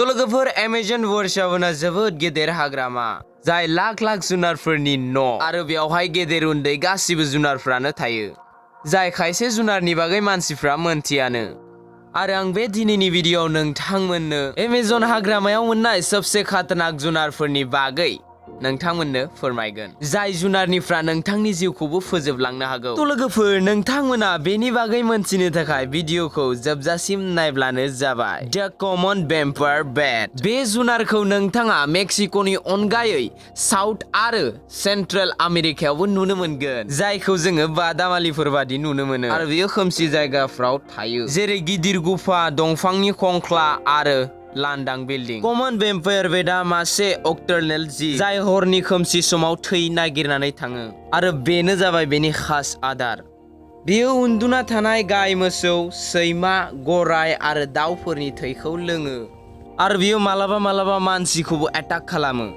लोगोफोर एमेजन वर्षावना जोबोद गेदेर हाग्रामा जाय लाख लाख जुनारफोरनि न' आरो बेवहाय गेदेर उन्दै गासिबो जुनारफ्रानो थायो जाय खायसे जुनारनि बागै मानसिफ्रा मोनथियानो आरो आं बे दिनैनि भिडियोआव नोंथांमोननो एमेजन हाग्रामायाव मोननाय सबसे खतरनाक जुनारफोरनि बागै नोंथांमोननो फोरमायगोन जाय जुनारनिफ्रा नोंथांनि जिउखौबो फोजोबलांनो हागौ लोगोफोर नोंथांमोना बेनि बागै मोनथिनो थाखाय भिडियोखौ जोबजासिम नायब्लानो जाबाय द कमन वेम्पायर बेट बे जुनारखौ नोंथाङा मेक्सिक'नि अनगायै साउथ आरो सेन्ट्रेल आमेरिकायावबो नुनो मोनगोन जायखौ जोङो बादामालिफोर बादि नुनो मोनो आरो बेयो खोमसि जायगाफ्राव थायो जेरै गिदिर गुफा दंफांनि खंख्ला आरो लांदां बिल्डिं कमन वेम्पायर बेटआ मासे अक्टरनेल जिब जाय हरनि खोमसि समाव थै नागिरनानै थाङो आरो बेनो जाबाय बेनि खास आदार बेयो उन्दुना थानाय गाय मोसौ सैमा गराय आरो दाउफोरनि थैखौ लोङो आरो बेयो मालाबा मानसिखौबो एटाक खालामो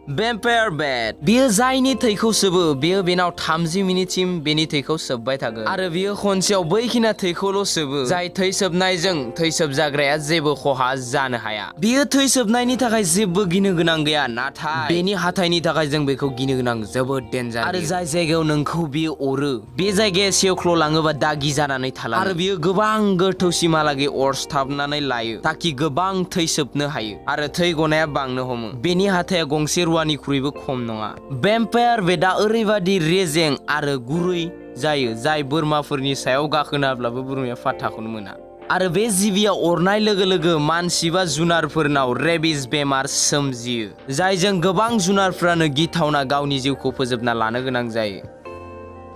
वेम्पायर बेट बेयो जायनि थैखौ सोबो बेयो बेनाव 30 मिनिटसिम बेनि थैखौ सोबबाय थागोन आरो बेयो खनसेयाव बैखिना थैखौल' सोबो जाय थै सोबनायजों थै सोबजाग्राया जेबो खहा जानो हाया बेयो थै सोबनायनि थाखाय जेबो गिनो गोनां गैया नाथाय बेनि हाथाइनि थाखाय जों बेखौ गिनो गोनां जोबोद डेन्जार आरो जाय जायगायाव नोंखौ बियो अरो बे जायगाया सेवख्ल'लाङोबा दागि जानानै थालाङो आरो बियो गोबां गोथौसिमहालागै अरस्थाबनानै लायो ताकि गोबां थै सोबनो हायो आरो थै गनाया बांनो हमो बेनि हाथाया गंसे रुवानिख्रुइबो खम नङा वेम्पायर बेटआ ओरैबादि रेजें आरो गुरै जायो जाय बोरमाफोरनि सायाव गाखोनाब्लाबो बोरमाया फात्ताखौनो मोना आरो बे जिबिया अरनाय लोगो लोगो मानसि बा जुनारफोरनाव रेबिस बेमार सोमजियो जायजों गोबां जुनारफ्रानो गिथावना गावनि जिउखौ फोजोबना लानो गोनां जायो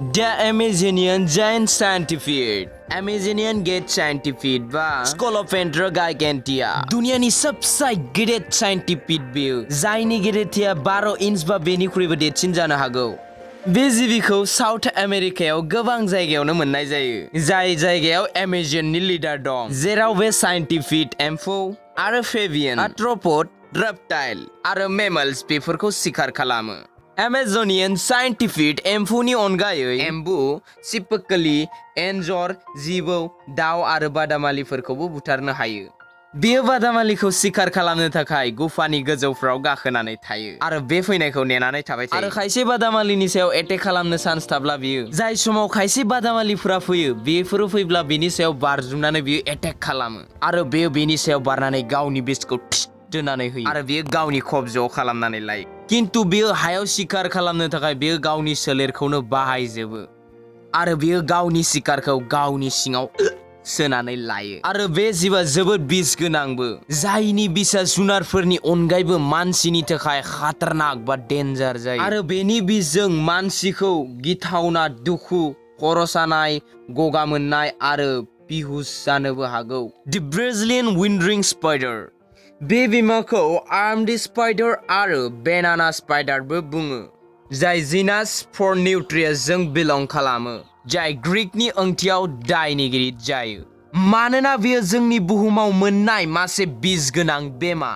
द एमेजोनियन जायन्ट साइन्टिफिड एमेजोनियन गेट साइन्टिफिड बा स्कलोपेन्ड्रा गाइगेन्टिया दुनियानि सबसे गिदिर साइन्टिफिड बेयो जायनि गिदिरथिया 12 इंच बा बेनिख्रुइबो देरसिन जानो हागौ बे जिबिखौ साउथ आमेरिकायाव गोबां जायगायावनो मोननाय जायो जाय जायगायाव एमेजननि लिडार दं जेराव बे साइन्टिफिड एम्फौ आरो फेबियन आर्थ्रोपड रेप्टाइल आरो मेमल्स बेफोरखौ शिकार खालामो एमेजोनियन साइन्टिफिड एम्फौनि अनगायै एम्बु सिपकलि एन्जर जिबौ दाउ आरो बादामालिफोरखौबो बुथारनो हायो बेयो बादामालिखौ शिकार खालामनो थाखाय गुफानि गोजौफ्राव गाखोनानै थायो आरो बे फैनायखौ नेनानै थाबाय थायो आरो खायसे बादामालिनि सायाव एटेक खालामनो चान्स थाब्ला बियो जाय समाव खायसे बादामालिफोरा फैयो बेफोरो फैब्ला बेनि सायाव बारजुमनानै बियो एटेक खालामो आरो बेयो बेनि सायाव बारनानै गावनि बिसखौ दोननानै होयो आरो बेयो गावनि खबजायाव खालामनानै लायो किन्तु बेयो हायाव शिकार खालामनो थाखाय बेयो गावनि सोलेरखौनो बाहायजोबो आरो बेयो गावनि शिकारखौ गावनि सिङाव सोनानै लायो आरो बे जिबा जोबोद बिस गोनांबो जायनि बिसआ जुनारफोरनि अनगायैबो मानसिनि थाखाय खतरनाक बा डेन्जार जायो आरो बेनि बिसजों मानसिखौ गिथावना दुखु खर' सानाय गगा मोननाय आरो बिहुस जानोबो हागौ दि ब्राजिलियान विन्डरिं स्पाइडार बे बिमाखौ आर्म्ड स्पाइडार आरो बेनाना स्पाइडारबो बुङो जाय जिनास फर्निउट्रियासजों बिलं खालामो जाय ग्रीकनि ओंथियाव दायनिगिरि जायो मानोना बेयो जोंनि बुहुमाव मोननाय मासे बिस गोनां बेमा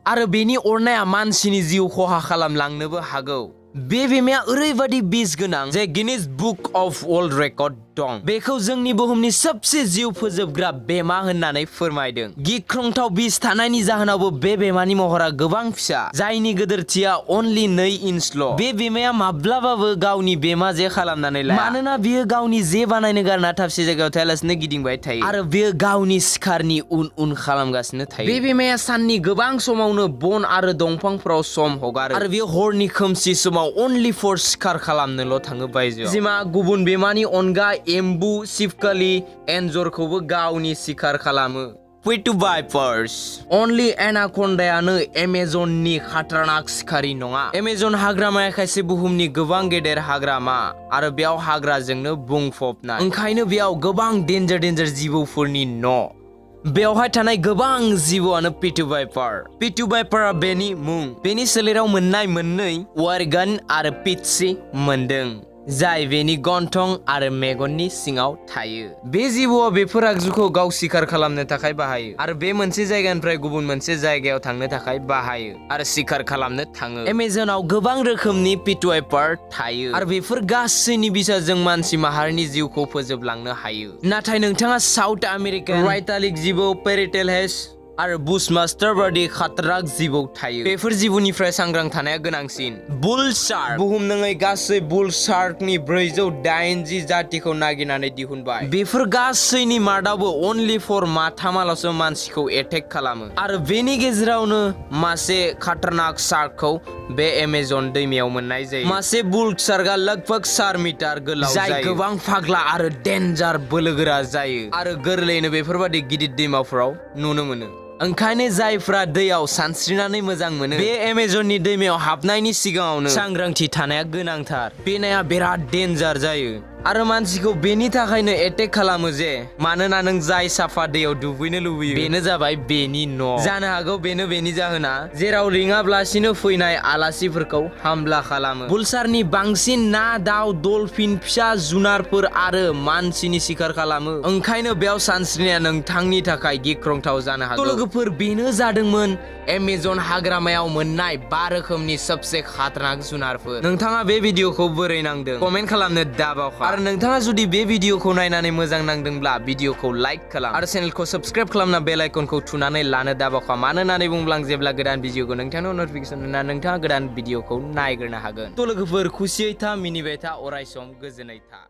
आरो बेनि अरनाया मानसिनि जिउ खहा खालामलांनोबो हागौ बे बेमाया ओरैबादि बिस गोनां जे Guinness book of world record दं बेखौ जोंनि बुहुमनि सबसे जिउ फोजोबग्रा बेमा होननानै फोरमायदों गिख्रंथाव बिस थानायनि जाहोनावबो बे बेमानि महरा गोबां फिसा जायनि गिदिरथिया अनलि 2 इंचल' बे बेमाया माब्लाबाबो गावनि बेमा जे खालामनानै लाया मानोना बियो गावनि जे बानायनो गारना थाबसे जायगायाव थायालासिनो गिदिंबाय थायो आरो बियो गावनि शिकारनि उन खालामगासिनो थायो बे बेमाया साननि गोबां समावनो बन आरो दंफांफोराव सम हगारो आरो बियो हरनि खोमसि समाव अनलि फर शिकार खालामनोल' थाङो बायजोआव जिमा गुबुन बेमानि अनगा एम्बु सिपकलि एन्जरखौबो गावनि शिकार खालामो पिटुभाइपार्स अनलि एनाकन्डायानो एमेजननि खतरनाक शिकारी नङा एमेजन हाग्रामाया खायसे बुहुमनि गोबां गेदेर हाग्रामा आरो बेयाव हाग्राजोंनो बुंफबनाय ओंखायनो बेयाव गोबां डेन्जार जिबौफोरनि न' बेवहाय थानाय गोबां जिबौआनो पिटुभाइपारा बेनि मुं बेनि सोलेराव मोननाय मोननै वारगान आरो पिटसि मोनदों जाय बेनि गन्थं आरो मेगननि सिङाव थायो बे जिबौआ बेफोर आगजुखौ गाव शिकार खालामनो थाखाय बाहायो आरो बे मोनसे जायगानिफ्राय गुबुन मोनसे जायगायाव थांनो थाखाय बाहायो आरो शिकार खालामनो थाङो एमेजनाव गोबां रोखोमनि पिटुभाइपार थायो आरो बेफोर गासैनि बिसाजों मानसि माहारिनि जिउखौ फोजोबलांनो हायो नाथाय नोंथाङा साउथ आमेरिकान राइटालिक जिबौ पेरिटेलहेस आरो बुशमास्टार बायदि खातराक जिबौ थायो। बेफोर जिबौनिफ्राय सांग्रां थानाया गोनांसिन। बुल शार्क बुहुमनाङै गासै बुल शार्कनि 480 जातिखौ नागिरनानै दिहुनबाय। बेफोर गासैनि मादावबो अनलि फर माथामाल'सो मानसिखौ एटेक खालामो आरो बेनि गेजेरावनो मासे खातरनाक शार्कखौ बे एमेजन दैमायाव मोननाय जायो। मासे बुल शार्कआ लगभग 4 मिटार गोलाव जाय गोबां फाग्ला आरो डेन्जार बोलोगोरा जायो आरो गोरलैयैनो बेफोरबायदि गिदिर दैमाफोराव नुनो मोनो। ओंखायनो जायफ्रा दैयाव सानस्रिनानै मोजां मोनो बे एमेजननि दैमायाव हाबनायनि सिगाङावनो सांग्रांथि थानाया गोनांथार। बे नाया बिराद डेन्जार जायो आरो मानसिखौ बेनि थाखायनो एटेक खालामो जे मानोना नों जाय साफा दैयाव दुगैनो लुबैयो बेनो जाबाय बेनि न'। जानो हागौ बेनो बेनि जाहोना जेराव रिङाब्लासिनो फैनाय आलासिफोरखौ हामला खालामो। बुलशार्कनि बांसिन ना, दाउ, डलफिन, फिसा जुनारफोर आरो मानसिनि शिकार खालामो। ओंखायनो बेयाव सानस्रिनाया नोंथांनि थाखाय गिख्रंथाव जानो हागौ। लोगोफोर, बेनो जादोंमोन एमेजन हाग्रामायाव मोननाय 5 रोखोमनि सबसे खातरनाक जुनारफोर। नोंथाङा बे भिडिअखौ बोरै नांदों कमेन्ट खालामनो दाबावखा। आरो नोंथाङा जुदि बे भिडिअखौ नायनानै मोजां नांदोंब्ला भिडिअखौ लाइक खालाम आरो चेनेलखौ साबस्क्राइब खालामना बेल आइकनखौ थुनानै लानो दाबावखा। मानो होननानै बुंब्ला आं जेब्ला गोदान भिडिअखौ नोंथांनो नटिफिकेसन होना नोंथाङा गोदान भिडिअखौ नायग्रोनो हागोन। थ' लोगोफोर, खुसियै था, मिनिबाय था, अराय सम गोजोनै था।